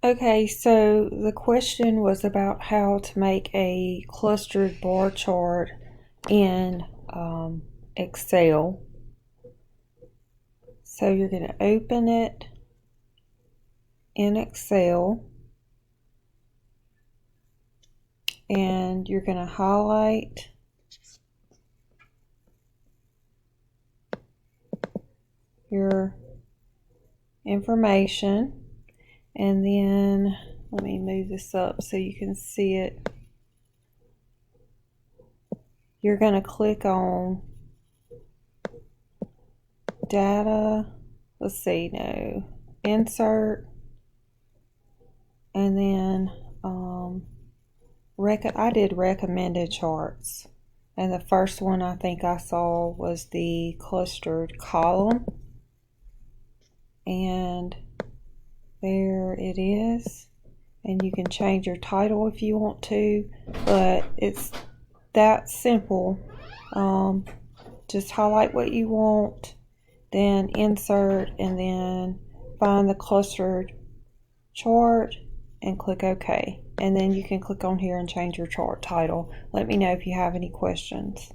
Okay, so the question was about how to make a clustered bar chart in Excel. So you're going to open it in Excel and you're going to highlight your information, and then let me move this up so you can see it. You're going to click on data, let's see, no, insert, and then I did recommended charts, and the first one I think I saw was the clustered column, and there it is. And you can change your title if you want to, but it's that simple. Just highlight what you want, then insert, and then find the clustered chart and click OK. And then you can click on here and change your chart title. Let me know if you have any questions.